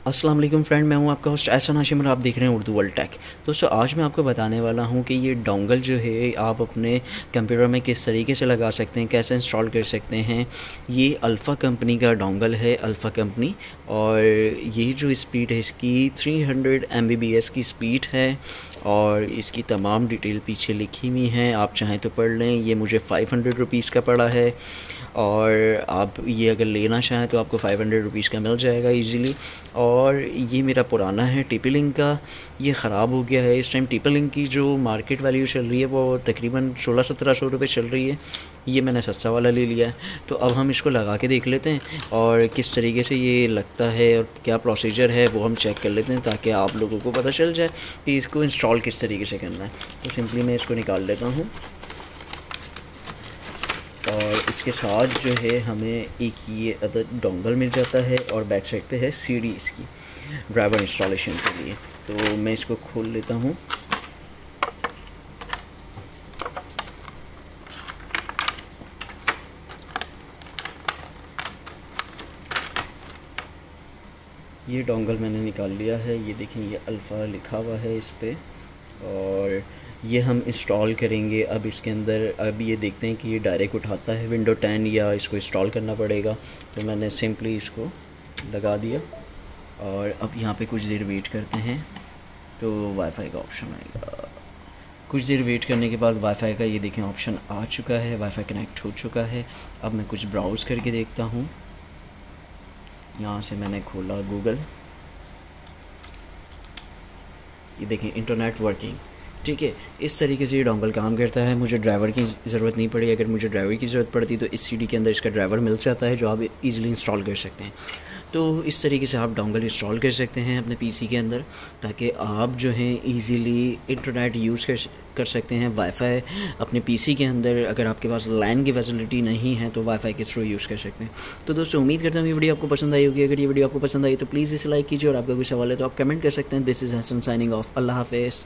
अस्सलाम वालेकुम फ्रेंड, मैं हूं आपका होस्ट एहसन हाशिम और आप देख रहे हैं उर्दू वर्ल्ड टेक। दोस्तों, आज मैं आपको बताने वाला हूं कि ये डोंगल जो है आप अपने कंप्यूटर में किस तरीके से लगा सकते हैं, कैसे इंस्टॉल कर सकते हैं। ये अल्फ़ा कंपनी का डोंगल है, अल्फ़ा कंपनी। और ये जो स्पीड है इसकी 300 Mbps की स्पीड है और इसकी तमाम डिटेल पीछे लिखी हुई हैं, आप चाहें तो पढ़ लें। ये मुझे 500 रुपीज़ का पड़ा है और आप ये अगर लेना चाहें तो आपको 500 रुपीज़ का मिल जाएगा इजीली। और ये मेरा पुराना है टीपी-लिंक का, ये ख़राब हो गया है। इस टाइम टीपी-लिंक की जो मार्केट वैल्यू चल रही है वो तकरीबन 1600-1700 रुपये चल रही है। ये मैंने सस्ता वाला ले लिया है। तो अब हम इसको लगा के देख लेते हैं और किस तरीके से ये लगता है और क्या प्रोसीजर है वो हम चेक कर लेते हैं, ताकि आप लोगों को पता चल जाए कि इसको इंस्टॉल किस तरीके से करना है। तो सिंपली मैं इसको निकाल लेता हूँ और इसके साथ जो है हमें एक ये अदर डोंगल मिल जाता है और बैक साइड पे है सीडी इसकी ड्राइवर इंस्टॉलेशन के लिए। तो मैं इसको खोल लेता हूँ। ये डोंगल मैंने निकाल लिया है, ये देखें, ये अल्फ़ा लिखा हुआ है इस पर। और ये हम इंस्टॉल करेंगे अब इसके अंदर। अब ये देखते हैं कि ये डायरेक्ट उठाता है विंडो 10 या इसको इंस्टॉल करना पड़ेगा। तो मैंने सिंपली इसको लगा दिया और अब यहाँ पे कुछ देर वेट करते हैं तो वाईफाई का ऑप्शन आएगा। कुछ देर वेट करने के बाद वाईफाई का ये देखें ऑप्शन आ चुका है, वाईफाई कनेक्ट हो चुका है। अब मैं कुछ ब्राउज़ करके देखता हूँ। यहाँ से मैंने खोला गूगल, ये देखें इंटरनेट वर्किंग, ठीक है। इस तरीके से ये डोंगल काम करता है। मुझे ड्राइवर की ज़रूरत नहीं पड़ी। अगर मुझे ड्राइवर की ज़रूरत पड़ती तो इस सीडी के अंदर इसका ड्राइवर मिल जाता है जो आप इजीली इंस्टॉल कर सकते हैं। तो इस तरीके से आप डोंगल इंस्टॉल कर सकते हैं अपने पीसी के अंदर, ताकि आप जो हैं इजीली इंटरनेट यूज़ कर सकते हैं। वाईफाई अपने पीसी के अंदर, अगर आपके पास लैन की फैसिलिटी नहीं है तो वाईफाई के थ्रू यूज़ कर सकते हैं। तो दोस्तों, उम्मीद करता हूँ ये वीडियो आपको पसंद आई होगी। अगर ये वीडियो आपको पसंद आई तो प्लीज़ इसे लाइक कीजिए और आपका कोई सवाल है तो आप कमेंट कर सकते हैं। This is Hasan signing off. अल्लाह हाफ़िज़।